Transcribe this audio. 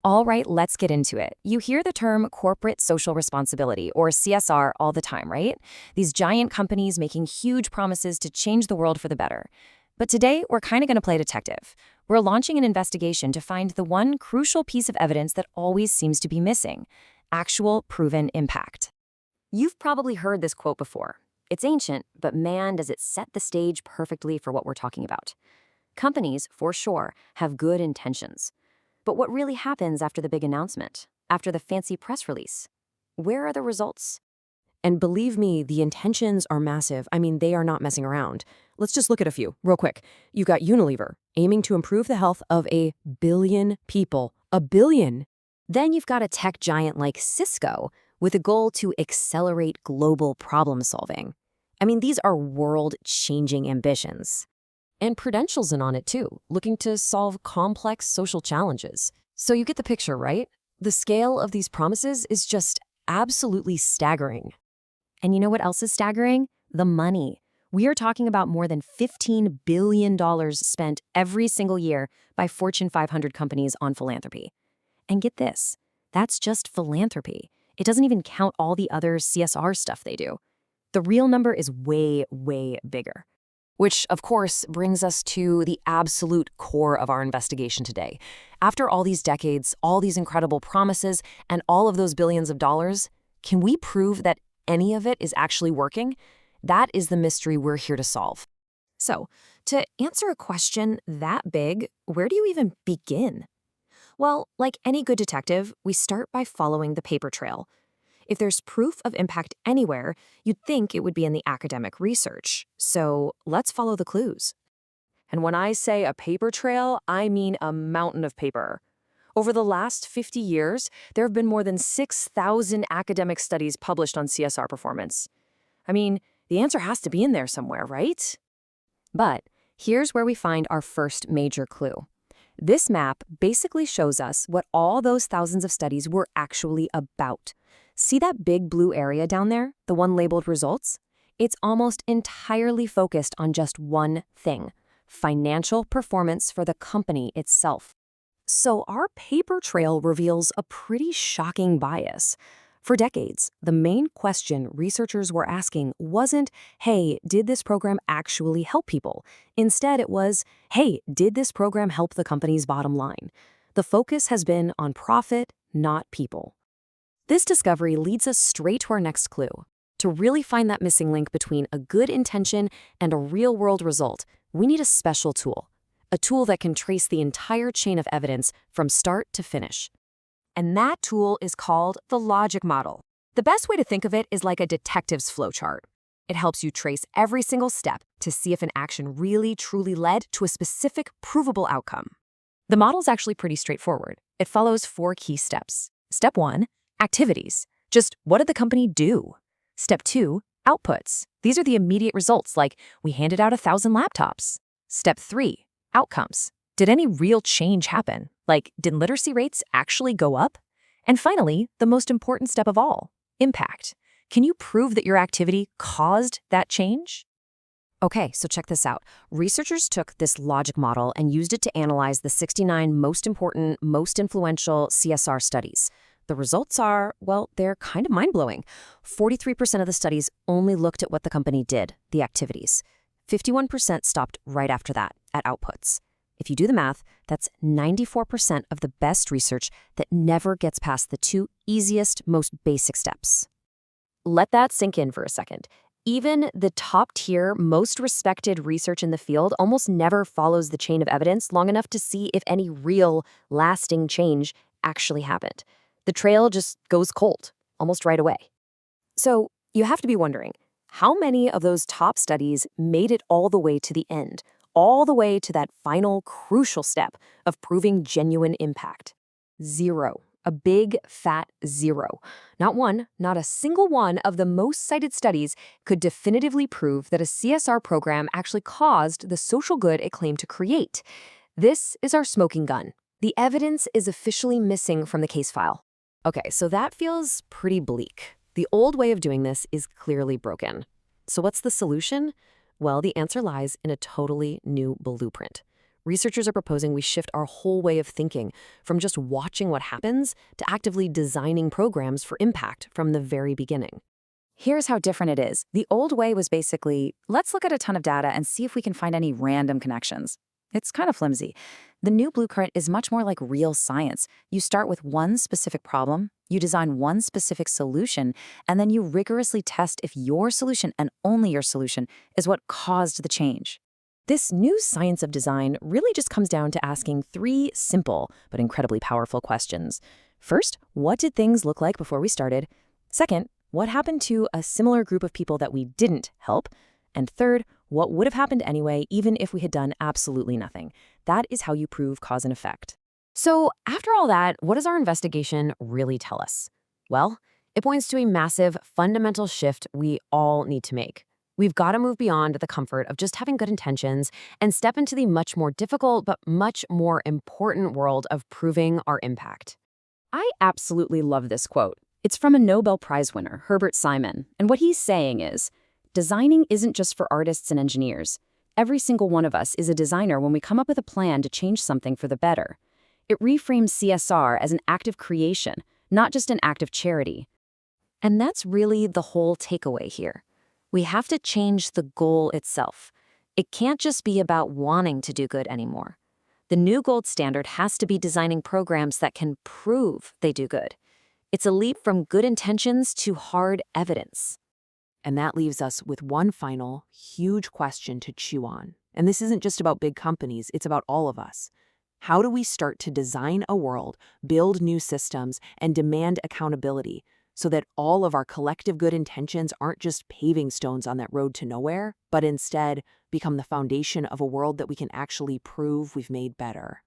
All right, let's get into it. You hear the term corporate social responsibility, or CSR, all the time, right? These giant companies making huge promises to change the world for the better. But today, we're kind of going to play detective. We're launching an investigation to find the one crucial piece of evidence that always seems to be missing: actual proven impact. You've probably heard this quote before. It's ancient, but man, does it set the stage perfectly for what we're talking about. Companies, for sure, have good intentions. But what really happens after the big announcement, after the fancy press release? Where are the results? And believe me, the intentions are massive. I mean, they are not messing around. Let's just look at a few, real quick. You've got Unilever, aiming to improve the health of 1 billion people. 1 billion! Then you've got a tech giant like Cisco, with a goal to accelerate global problem solving. I mean, these are world-changing ambitions. And Prudential's in on it too, looking to solve complex social challenges. So you get the picture, right? The scale of these promises is just absolutely staggering. And you know what else is staggering? The money. We are talking about more than $15 billion spent every single year by Fortune 500 companies on philanthropy. And get this, that's just philanthropy. It doesn't even count all the other CSR stuff they do. The real number is way, way bigger. Which, of course, brings us to the absolute core of our investigation today. After all these decades, all these incredible promises, and all of those billions of dollars, can we prove that any of it is actually working? That is the mystery we're here to solve. So, to answer a question that big, where do you even begin? Well, like any good detective, we start by following the paper trail. If there's proof of impact anywhere, you'd think it would be in the academic research. So let's follow the clues. And when I say a paper trail, I mean a mountain of paper. Over the last 50 years, there have been more than 6,000 academic studies published on CSR performance. I mean, the answer has to be in there somewhere, right? But here's where we find our first major clue. This map basically shows us what all those thousands of studies were actually about. See that big blue area down there, the one labeled results? It's almost entirely focused on just one thing: financial performance for the company itself. So our paper trail reveals a pretty shocking bias. For decades, the main question researchers were asking wasn't, hey, did this program actually help people? Instead, it was, hey, did this program help the company's bottom line? The focus has been on profit, not people. This discovery leads us straight to our next clue. To really find that missing link between a good intention and a real-world result, we need a special tool. A tool that can trace the entire chain of evidence from start to finish. And that tool is called the logic model. The best way to think of it is like a detective's flowchart. It helps you trace every single step to see if an action really, truly led to a specific, provable outcome. The model's actually pretty straightforward. It follows 4 key steps. Step 1, activities. Just what did the company do? Step 2, outputs. These are the immediate results, like we handed out 1,000 laptops. Step 3, outcomes. Did any real change happen? Like, did literacy rates actually go up? And finally, the most important step of all, impact. Can you prove that your activity caused that change? Okay, so check this out. Researchers took this logic model and used it to analyze the 69 most important, most influential CSR studies. The results are, well, they're kind of mind-blowing. 43% of the studies only looked at what the company did, the activities. 51% stopped right after that, at outputs. If you do the math, that's 94% of the best research that never gets past the 2 easiest, most basic steps. Let that sink in for a second. Even the top-tier, most respected research in the field almost never follows the chain of evidence long enough to see if any real, lasting change actually happened. The trail just goes cold, almost right away. So you have to be wondering, how many of those top studies made it all the way to the end, all the way to that final crucial step of proving genuine impact? 0. A big, fat 0. Not one, not a single one of the most cited studies could definitively prove that a CSR program actually caused the social good it claimed to create. This is our smoking gun. The evidence is officially missing from the case file. Okay, so that feels pretty bleak. The old way of doing this is clearly broken. So what's the solution? Well, the answer lies in a totally new blueprint. Researchers are proposing we shift our whole way of thinking from just watching what happens to actively designing programs for impact from the very beginning. Here's how different it is. The old way was basically, let's look at a ton of data and see if we can find any random connections. It's kind of flimsy. The new blueprint is much more like real science. You start with one specific problem, you design one specific solution, and then you rigorously test if your solution and only your solution is what caused the change. This new science of design really just comes down to asking three simple but incredibly powerful questions. First, what did things look like before we started? Second, what happened to a similar group of people that we didn't help? And third, what would have happened anyway, even if we had done absolutely nothing? That is how you prove cause and effect. So after all that, what does our investigation really tell us? Well, it points to a massive, fundamental shift we all need to make. We've got to move beyond the comfort of just having good intentions and step into the much more difficult but much more important world of proving our impact. I absolutely love this quote. It's from a Nobel Prize winner, Herbert Simon, and what he's saying is, designing isn't just for artists and engineers. Every single one of us is a designer when we come up with a plan to change something for the better. It reframes CSR as an act of creation, not just an act of charity. And that's really the whole takeaway here. We have to change the goal itself. It can't just be about wanting to do good anymore. The new gold standard has to be designing programs that can prove they do good. It's a leap from good intentions to hard evidence. And that leaves us with one final, huge question to chew on. And this isn't just about big companies, it's about all of us. How do we start to design a world, build new systems, and demand accountability so that all of our collective good intentions aren't just paving stones on that road to nowhere, but instead become the foundation of a world that we can actually prove we've made better?